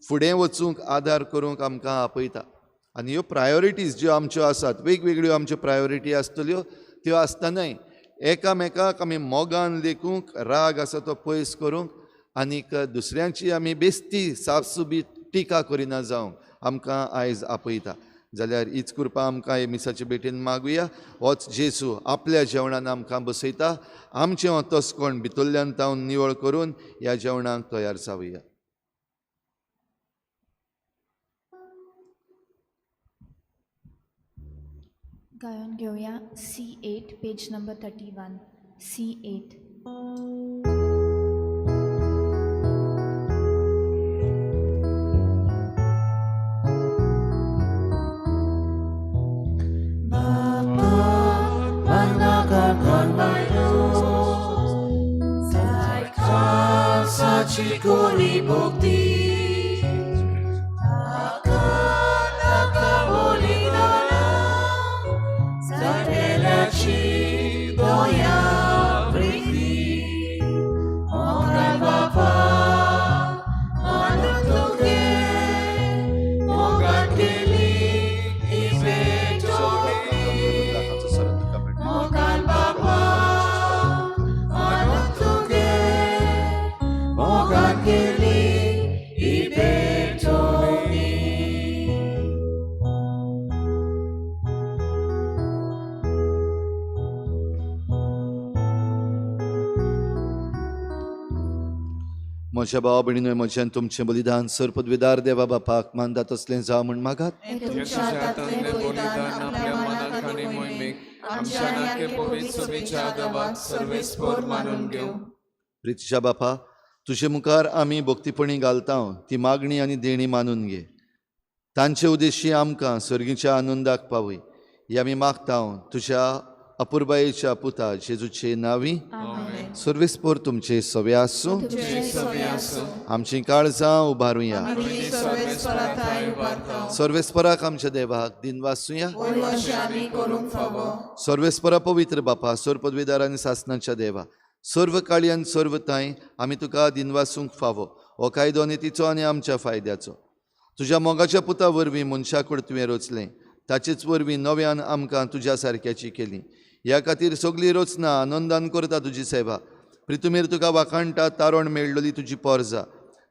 फुडें वचूंक आदार करूंक आमकां आपयता आनी ह्यो प्रायोरिटीज ज्यो आमच्यो आसात वेगवेगळ्यो आमच्यो प्रायोरिटी आसतल्यो त्यो आसतनाय एकामेकाक आमी मोगान लेखूंक राग आसा तो पयस करूंक आनीक दुसऱ्यांची आमी बेस्ती साफसुबीत टिका करिना जावंक आमकां आयज आपयता जाल्यार हीच कृपा आमकां हे मिसाचे भेटेन मागुया होच जेजू आपल्या जेवणान आमकां बसयता आमचें अंतस्करण भितरल्यान तावन निवळ करून ह्या जेवणाक तयार जावया गायन घेऊया C8 page number 31 C8 Chikori bokti Nakaboli dala Sarelachi doya priti Oral bapa Anutuke Mogat keli Ibe choli Mogal bapa Anutuke Mogat keli Ibe choli म्हज्या भावा भयणीनो म्हज्यान तुमचें बलिदान सर्पद्वेदार देवा बापाक मानतात तसलें जावं म्हण मागात हे तुमच्या हातांतलें बलिदान आपल्या मनात आनी मोहिमेक आमच्या आनी पवित्र सोबीच्या गावात सर्वेस्पर मानून घेव प्रितीच्या बापा तुजे मुखार आमी भक्तीपणी घालता ती मागणी आनी देणी मानून घे तांचे उद्देशी आमकां सर्गीच्या आनंदाक पावय ही आमी मागता तुज्या अपुर्बायेच्या पुता जेजूचे नांवी आमेन सर्वेस्पर तुमचे सवे आसूं तुझे सवे आसूं आमची काळजां उबारुया आमी सर्वेस्पराक थाय उबारता सर्वेस्पराक आमच्या देवाक दिन वाचुया ओय अशें आमी करूंक फावो सर्वेस्परा पवित्र बापा सर्पद्वेदार आनी सासणाच्या देवा सर्व काळी आनी सर्व ताय आमी तुका दिन वाचूंक फावो हो कायदो नितीचो आनी आमच्या फायद्याचो तुज्या मोगाच्या पुता वरवीं मनशाकूड तुवें रचलें ताचेच वरवीं नव्यान आमकां तुज्या सारक्याची केली ह्या खातीर सगळीं रचना आनंदान करता तुजी सेवा प्रितुमेर तुका वाखाणटा तारण मेळ्ळली तुजी पोरजा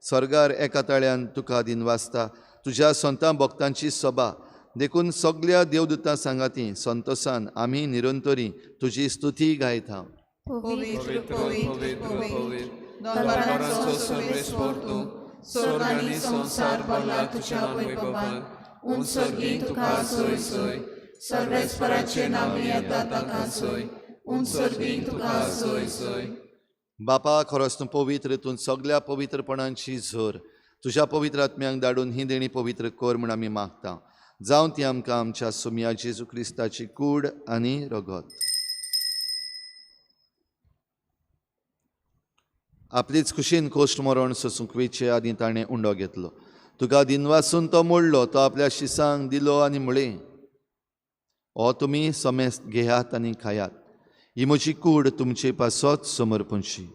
स्वर्गार एका ताळ्यान तुका दिन वाचता तुज्या संतां भक्तांची सभा देखून सगळ्या देवदूतां सांगाती संतोषान आमी निरंतरी तुजी स्तुती गायता. पवित्र पवित्र पवित्र दरबारांचो सर्वेस्वर तूं स्वर्ग आनी संसार भरला तुज्या वैभवान उंचगी तुका सोय सोय सर्वेस्पराचे नावे येता ताका सोय उंचगी तुका सोय सोय. बापा खरोच तूं पवित्र, तूं सगळ्या पवित्रपणांची झर तुज्या पवित्र आत्म्यांक धाडून ही देणी पवित्र कर म्हूण आमी मागता. जावं ती आमकां आमच्या सुम्या जेजू क्रिस्ताची कूड आनी रगत. आपलीच खुशीन कोश्ट मरण सोसूंक वेचे आदी ताणें उंडो घेतलो. तुका दिनवासून तो मोडलो, तो आपल्या शिसांक दिलो आनी म्हळें, हो तुमी समेस्त घेयात आनी खायात, ही म्हजी कूड तुमचे पासत समर्पणशी.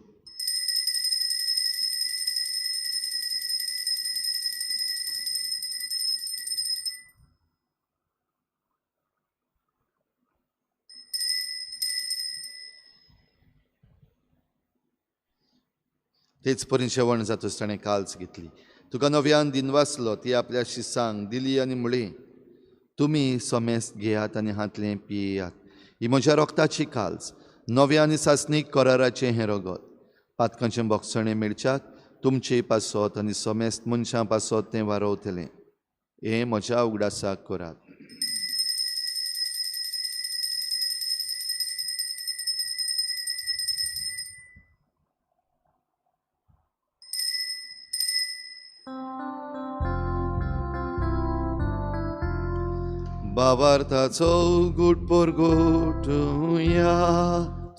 तेच परी जेवण जातच ताणें काल्स घेतली. तुका नव्यान दिनवासलो, ती आपल्या शिसांक दिली आनी म्हळें, तुमी समेस्त घेयात आनी हातलें पियेयात, ही म्हज्या रोगताची काल्स, नव्या आनी सासणीक कराराचें हें रगत. पातकांचें बोगसणें मेळच्याक तुमचे पासत आनी समेस्त मनशां पासत तें वारवतलें. हें म्हज्या उगडासाक करात. भावार्थाचो घुट पर घुटुया.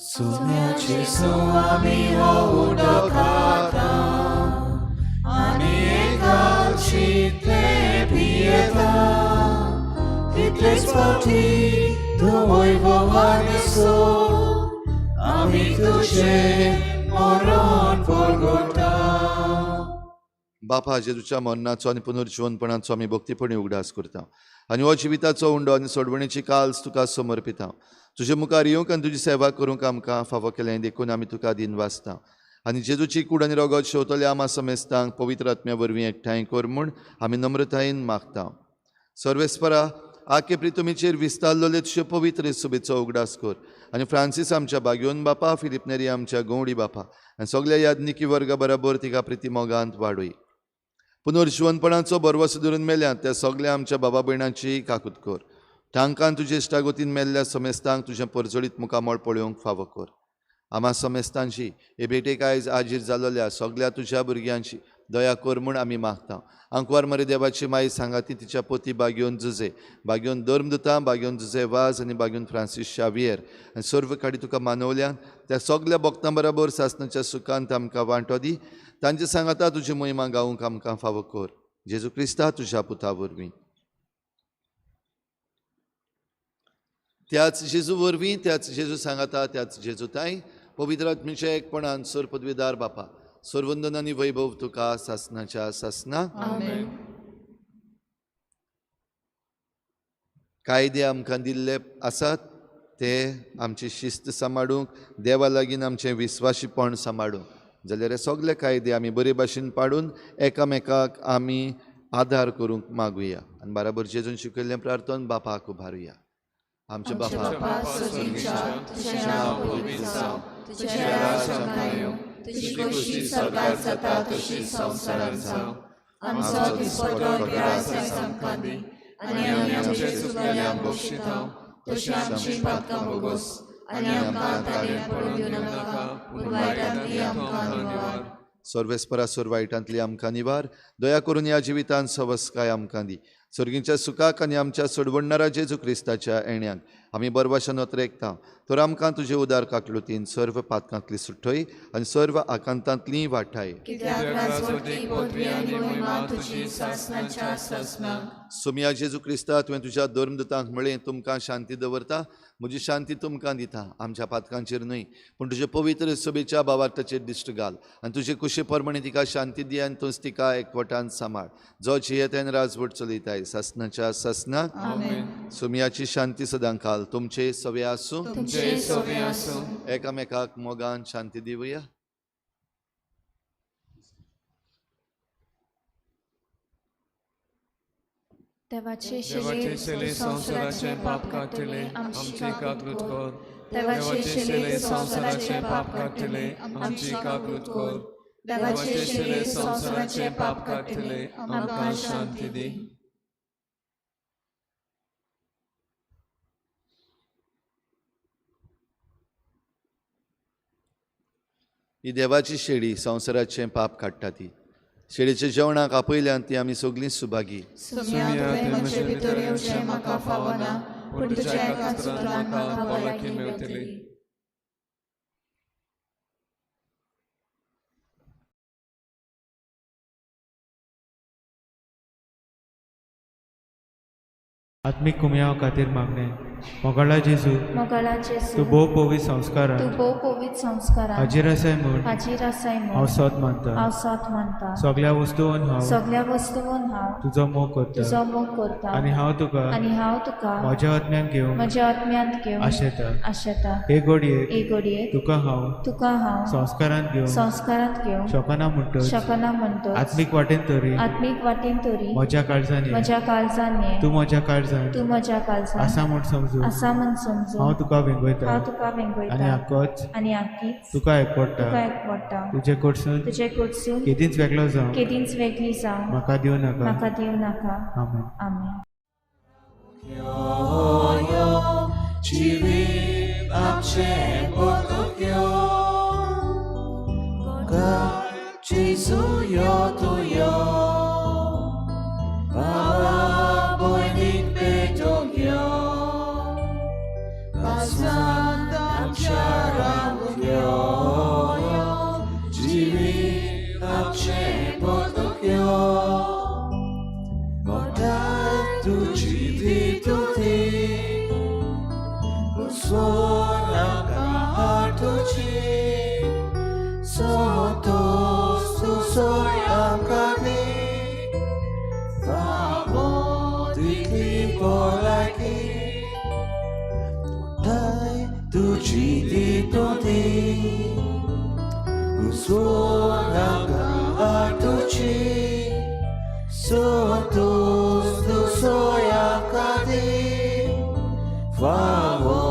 सुम्याची सुवामी हो उदक खाता आनी एकाचीतले पियेता तितलेच फावटी तूं वैभवान सो आमी तुजें मरण परगटा. बापा जेजूच्या मरणाचो आनी पुनर्जीवनपणाचो आमी भक्तीपणी उगडास करता आनी हो जिविताचो उंडो आनी सोडवणेची काल्स तुका समर्पिता. तुजे मुखार येवंक आनी तुजी सेवा करूंक आमकां फावो केलें देखून आमी तुका दिन वाचता. आनी जेजूची कूड आनी रगत शेवतल्या आमा समेस्तांक पवित्र आत्म्या वरवीं एकठांय कर म्हूण आमी नम्रतायेन मागता. सर्वेस्परा आखे प्रितुमीचेर विस्तारलोले तुजे पवित्र सुबेचो उगडास कर आनी फ्रांसीस आमच्या बागयोन बापा, फिलिप नेरी आमच्या गवडी बापा आनी सगळ्या यादनिकी वर्गा बरोबर तिका प्रिती मोगांत वाडय. पुनर्जीवनपणाचो बरवसो धरून मेल्यात त्या सगळ्या आमच्या बाबा भयणांची काकूत कर. तांकां तुजे इश्टागोतीन मेल्ल्या समेस्तांक तुजें परजळीत मुखामळ पळोवंक फावो कर. आमा समेस्तांची हे भेटेक आयज आजीर जाल्ल्या सगळ्या तुज्या भुरग्यांची दया कर म्हूण आमी मागता. आंकवार मरे देवाची माई सांगाती तिच्या पोती बागयोन जुजे, बागयोन धर्मदुतां, बागयोन जुजे वाज आनी बागयोन फ्रांसीस शावियर आनी सर्व काडी तुका मानवल्यान त्या सगळ्या भक्तां बरोबर सासणाच्या सुखांत आमकां वांटो दी. तांचे सांगाता तुजी महिमा गावंक आमकां फावो कर. जेजू क्रिस्ता तुज्या पुता वरवीं. त्याच जेजू वरवीं, त्याच जेजू सांगाता, त्याच जेजू ताई पवित्र आत्म्याच्या एकपणान सर पदवीदार बापा सर्वंदन आनी वैभव तुका सासणाच्या सासना. आमेन. कायदे आमकां दिल्ले आसात ते आमची शिस्त सांबाळूंक, देवा लागीं आमचें विस्वाशीपण सांबाळूंक, जाल्यार हे सगळे कायदे आमी बरे भाशेन पाडून एकामेकाक आमी आदार करूंक मागुया आनी बराबर जेजून शिकयल्लें प्रार्थन बापाक उबारुया. आमचे बापा तुझें नांव पवित्र जावं, तुजें राज्य येवं, तुजी खुशी स्वर्गांत जाता तशी संवसारांत जावं. आमचो दिसपटो गिरास आयज आमकां दी आनी आमी आमचे चुकल्ल्यांक बक्षितांव तशी आमची पातकां बोगोस आनी आमकां ताणें पडून दिवं नाका पूण वायटांतली आमकां निवार. सर्वेस्परा वायटांतली आमकां निवार. दया करून ह्या जिवितांत सवस्काय आमकां दी. सर्गीच्या सुखाक आनी आमच्या सोडवणणारा जेजू क्रिस्ताच्या येण्याक आमी बरभाशेन वतरेकता. तर आमकां तुजे उदार काकलुतीन सर्व पातकांतली सुट्टय आनी सर्व आकांतांतली वाटाय. कित्याक राजवटी, पदवी आनी महिमा तुजी सासणाच्या सासनाक. सुम्या जेजू क्रिस्ता तुवें तुज्या धर्मदुतांक म्हळें, तुमकां शांती दवरता, म्हजी शांती तुमकां दिता. आमच्या पातकांचेर न्हय पूण तुजे पवित्र सभेच्या भावार्थाचेर दिश्ट घाल आनी तुजे कुशे परमणे तिका शांती दी आनी तूंच तिका एकवटान सांबाळ. जो जियेतेन राजवट चलयताय सासणाच्या सासनाक. सुम्याची शांती सदां घाल. तुमचे सवे आसूं, तुमचे सवे आसूं. एकामेकाक मोगान शांती दिवया. देवाचे देवाचे शेले संसाराचे पाप काटिले आमची काकूत कर देवाचे शेले संसाराचे पाप काटिले आमची काकूत कर देवाचे शेले संसाराचे पाप काटिले आमकां शांती दी. ही देवाची शेळी संवसाराचें पाप काडटा ती. शेळीच्या जेवणाक आपयल्यान ती आमी सगळीं सुभागी. सुम्या तुवें म्हजे भितर येवचें म्हाका फावना, पूण तुज्या एकाच उतरान म्हाका भलायकी मेळटली. आत्मिक कुमयाव खातीर मागणे. मोगाळा जेजू, मोगाळा तूं जेजू, भोव पवित्र संस्कारां तूं भोव पवित्र संस्कारां हाजीर आसाय म्हूण हाजीर आसाय हांव म्हूण सोत मानता. हांव साथ मानता. सगळ्या वस्तूंवन हांव सगळ्या वस्तूंवन हांव तुजो मोग करता तुजो मोग करता आनी हांव तुका आनी हांव तुका म्हज्या आत्म्यान घेवन म्हज्या आत्म्यांत घेवन आशेता. आशेता. हे घडयेक एक घडयेक तुका हांव तुका हांव संस्कारांत घेवन संस्कारांत घेवन शकना म्हणटच शकना म्हणटच आत्मीक वाटेन तरी आत्मीक वाटेन तरी म्हज्या काळजान ये. म्हज्या काळजान ये. तूं म्हज्या काळजान तूं म्हज्या काळजान आसा म्हूण समजून आसा म्हूण समजून हांव तुका वेंगयता हांव तुका आनी वेंगयता आक्कोच आनी आख्खीच तुका एकवडटा. तुका एकवडटा. तुजे कडसून तुजे कडसून केदींच वेगळो जावं केदींच वेगळी जावं म्हाका दिवं नाका. म्हाका दिवं नाका. आमेन. आमेन. जिवीत आमचें बदलूंक यो जेजू यो तूं यो भावा भयणीक भेटूंक यो कासांत आमच्या रावूंक यो जिवीत आमचें बदलूंक यो मोटार तुजी दितुती Suona hartuci Sotos tu soyam kami Favo dikli polaki Dai tuci dituti Suona hartuci Sotos tu soyam kami Favo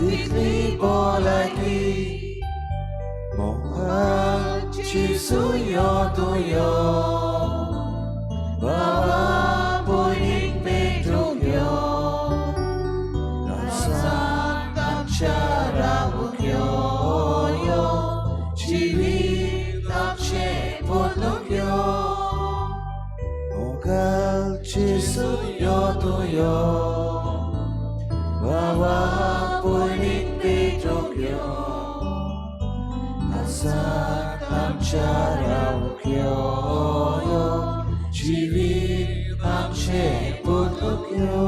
dikli polaki Mohal Jesu yo tu yo Baba poinik bedung yo Kasan tam cara yo yo Jiwi tam she potluk yo Mohal Jesu yo tu yo Baba poinik bedung yo Asal amcha rauk yo Jiwi amche putluk yo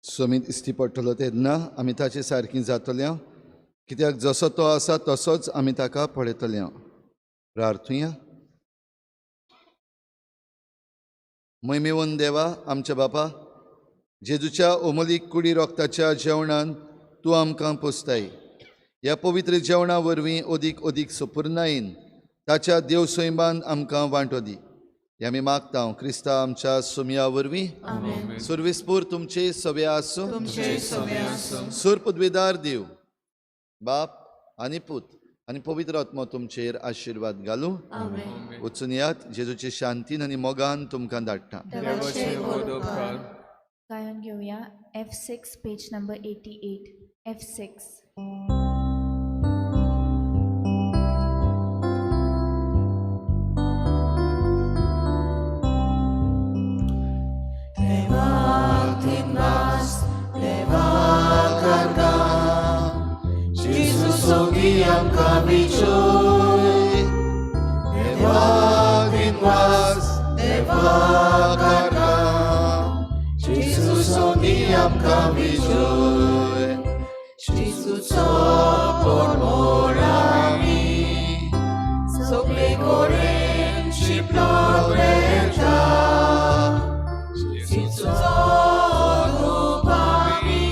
Samit इस्ती पडटलो तेन्ना आमी ताचे सारकीं जातल्या कित्याक जसो तो आसा तसोच आमी ताका पळयतल्या. प्रार्थुया. मैमेवन देवा आमच्या बापा, जेजूच्या ओमलीक कुडी रोगताच्या जेवणान तूं आमकां पोसताय. ह्या पवित्र जेवणा वरवीं ओदीक ओदीक सुपूर्णायेन ताच्या देवसैमान आमकां वांटो दी. हे आमी मागता क्रिस्ता आमच्या सुमया वरवीं. सुरविस्पूर तुमचे सवे आसूं. सुरपदवेदार देव बाप आनी पूत आनी पवित्र आत्मा तुमचेर आशिर्वाद घालूं. वचून यात. जेजूचे शांतीन आनी मोगान तुमकां धाडटा. गायन घेऊया F6 page number 88. F6. Devate amka vijoy. Deva kinwas, Deva karga, Jesus oni amka vijoy. Jesus pormorami, sople koren shipla breta. Jesus rupami,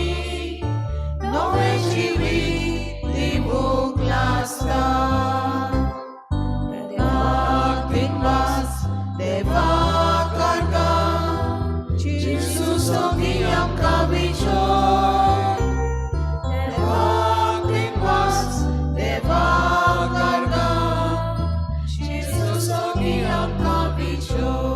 nove jivi dibuklasta. Deva kinwas, Deva karga, Jesus oni amka vijoy. Deva kinwas, Deva karga, Jesus oni amka vijoy.